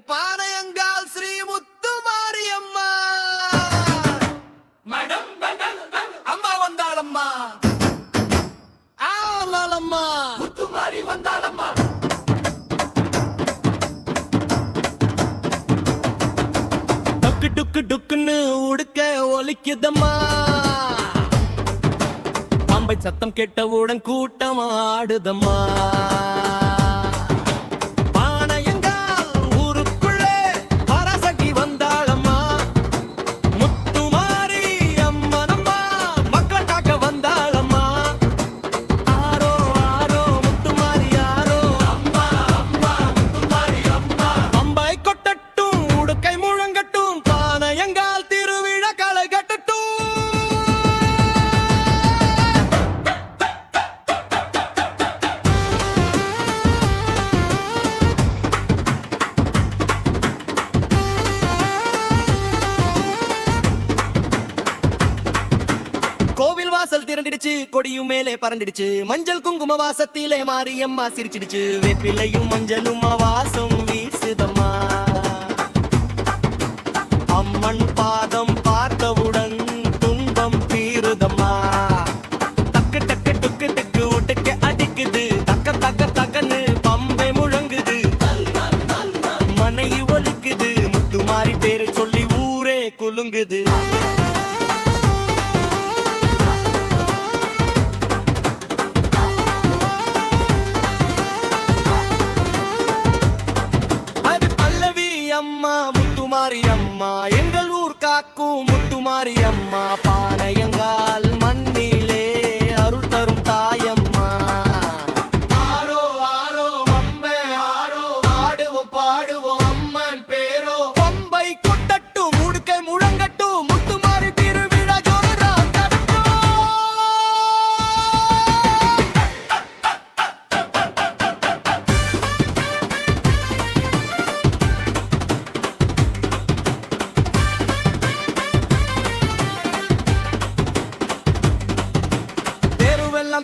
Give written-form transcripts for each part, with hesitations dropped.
பானையங்கால் ஸ்ரீ முத்துமாரியம்மா. அம்மா வந்தாளம்மா, ஆளாளம்மா, முத்துமாரி வந்தாளம்மா. டக்கு டுக்கு டுக்குன்னு உடுக்க ஒலிக்குதம்மா. பாம்பை சத்தம் கேட்டவுடன் கூட்டம் ஆடுதம்மா. கோவில் வாசல் திரண்டிடுச்சு, கொடியும் மேலே பறந்துடுச்சு. மஞ்சள் குங்கும வாசத்திலே மாரியம்மா சிரிச்சிடுச்சு. வேப்பிலையும் மஞ்சளும் வாசம் வீசுதம்மா. அம்மன் பாதம் பார்த்தவுடன் துன்பம் தீருதம்மா. தக்கு டக்கு டுக்கு டக்கு ஒட்டுக்கு அடிக்குது. தக்க தக்க தக்கன்னு பம்பை முழங்குது. மனை ஒலிக்குது. முத்துமாரி பேரை சொல்லி ஊரே குலுங்குது. அம்மா முத்துமாரி அம்மா, எங்கள் ஊர் காக்கும் முத்துமாரி அம்மா. பானையங்கால் மண்ணிலே அருள் தரும் தாயம்மா. ஆரோ ஆரோ அம்மே ஆரோ, ஆடுவோம் பாடுவோம் அம்மன் பேரோ. பம்பை கொட்டட்டும், முடுக்கை முழங்கட்டும், முத்துமாரி திருவிழா ஜோரா தட்டும்.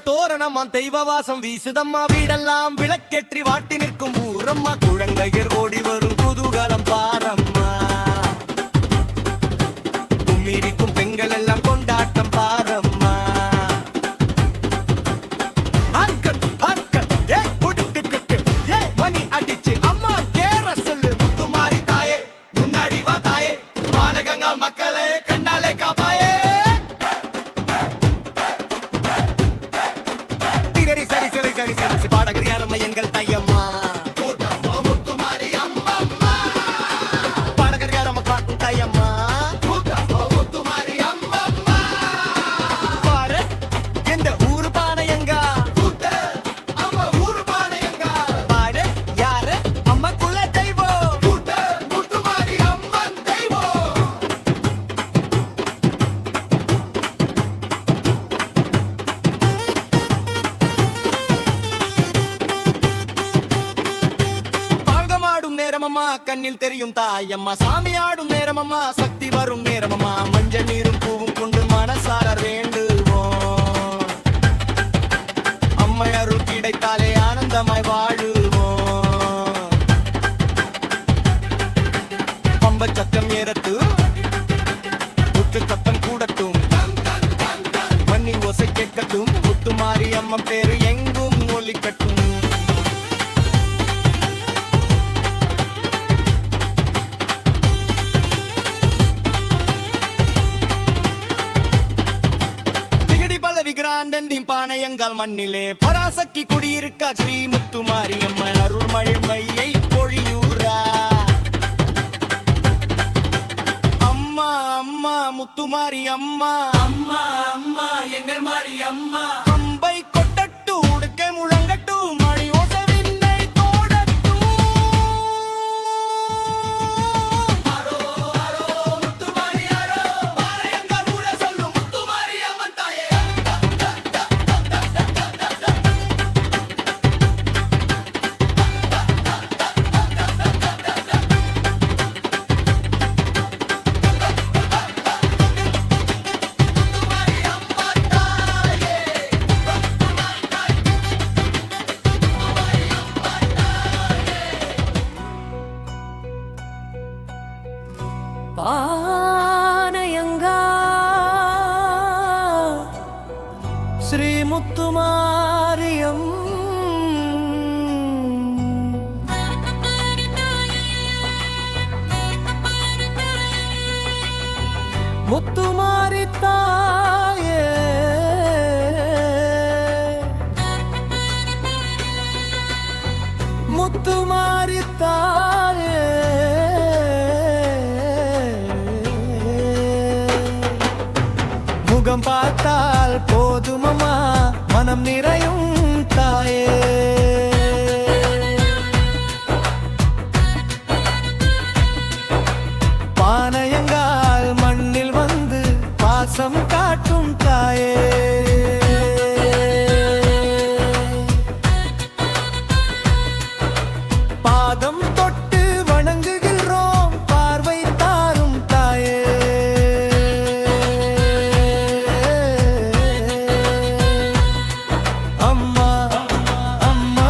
தோரணம்மா தெய்வ வாசம் வீசுதம்மா. வீடெல்லாம் விளக்கேற்றி வாட்டி நிற்கும் ஊரம்மா. குழந்தையர் ஓடி வரும் குதூகலம் பாரம்மா. கும்மிரிக்கும் பெண்கள் எல்லாம் கொண்டாட்டம் பாரம்மா. மணி அடிச்சு அம்மா கேர சொல்லு. முத்துமாரி தாயே முன்னாடி வா தாயே. பாலகங்கா மக்களே கண்ணாலே காப்பாயே. பாடகர் யாரம்மா எங்கள் தையம்மா. முத்துமாரி அம்மா, பாடகர் யாரம்மா காட்டும் தையம்மா. முத்துமாரி அம்மா, பாரு எந்த ஊரு பானையங்கா. அம்மா ஊரு பானையங்கா. பாரு யாரு அம்மா குல தெய்வம். முத்துமாரி அம்மன் தெய்வம். நேரமம்மா கண்ணில் தெரியும் தாயம்மா. சாமி ஆடும் நேரமம்மா, சக்தி வரும் நேரமம்மா. மஞ்சள் நீரும் பூவும் கொண்டு மனசார வேண்டுவோம். அம்மை அருள் கிடைத்தாலே ஆனந்தமாய் வாழுவோம். பம்ப சத்தம் ஏறத்து, முத்து சத்தம் கூடட்டும், மண்ணி ஓசை கேட்கட்டும். முத்துமாரி அம்மன் பேரு எங்கும் ஒலிக்கட்டும். பானையங்கால் மண்ணிலே பராசக்தி குடியிருக்கா. ஸ்ரீ முத்துமாரி அம்மன் அருள் மழையை பொழியூரா. அம்மா அம்மா முத்துமாரி அம்மா. அம்மா அம்மா எங்கள் மாரி அம்மா. பம்பை கொட்டட்டு, உடுக்கை முழங்கட்டும், மணி ஓசவின்னை தோடட்டும். அரோ அரோ முத்துமாரி அரோ, பானையங்கால் ஊர சொல்லும் முத்துமாரி அம்மன் தாயே. பானையங்கா ஸ்ரீ முத்துமாரியம் முத்துமாரி தாயே முத்துமாரி தாயே முகம் பார்த்தால் போதுமம்மா மனம் நிறையும் தாயே பானையங்கால் மண்ணில் வந்து பாசம் காட்டும் தாயே பாதம் தொட்டு வணங்குகிறோம் பார்வை தாரும் தாயே அம்மா அம்மா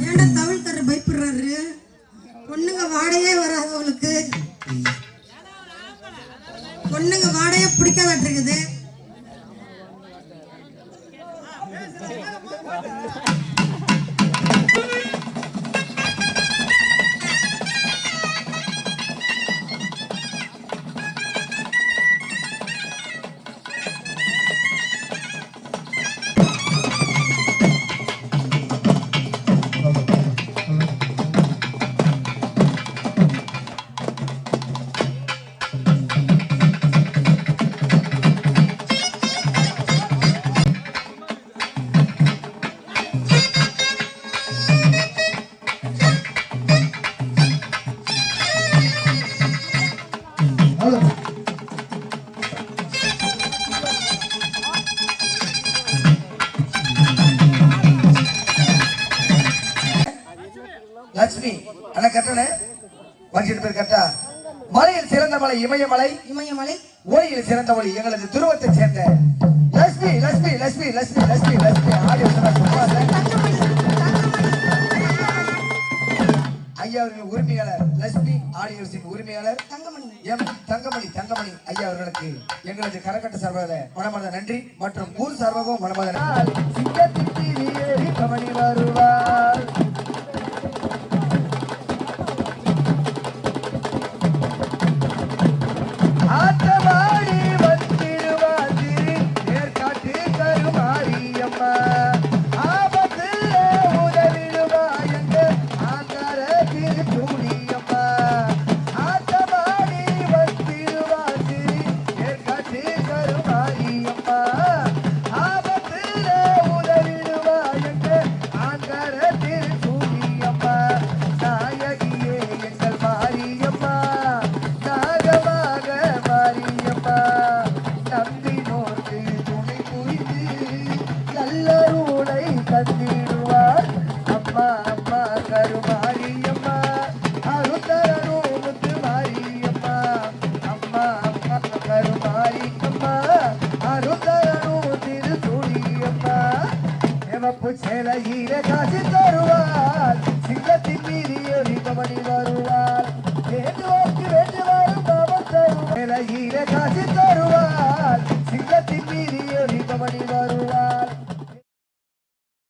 ஏன்டா தவிழ்த்தர பயப்படுறாரு? பொண்ணுங்க வாடையே வராது அவளுக்கு. பொண்ணுங்க வாடையே பிடிக்காதாட்டு இருக்குது. லட்சுமி அண்ணா கட்டணே வஞ்சிட்டு பேர் கட்டா மலையில் சிறந்த மலை இமயமலை. இமயமலை ஒளியில் சிறந்த ஒளி எங்களது துருவத்தை சேர்ந்த லட்சுமி லட்சுமி லட்சுமி லட்சுமி லட்சுமி லட்சுமி ஆடியோ ஐயா அவர்கள் உரிமையாளர் லட்சுமி ஆடியோஸின் உரிமையாளர் எம் தங்கமணி தங்கமணி ஐயா அவர்களுக்கு எங்களது கரக்கட்ட சார்பாக மனமார்ந்த நன்றி மற்றும் ஊர் சார்பாகவும் மனமார்ந்த கமணி வருவார். ஆட்டமாடி வந்திருவாதி ஏற்காட்டு கருமாரியம்மா ஆபத்தில் உதவிடுவா எங்க ஆங்கார திருச்சூடியம்மா. ஆட்டமாடி வந்திருவாதி ஏற்காட்டு கருமாரியம்மா ஆபத்தில் உதவிடுவா எங்க ஆங்கார திருச்சூடியம்மா. நாயகியே எங்கள் மாரியம்மா நாகமாக மாரியம்மா நம்பினோர்க்கு துணை புரிந்து நல்லருளை தந்திடுவார் அம்மா அம்மா கருமாரியம்மா.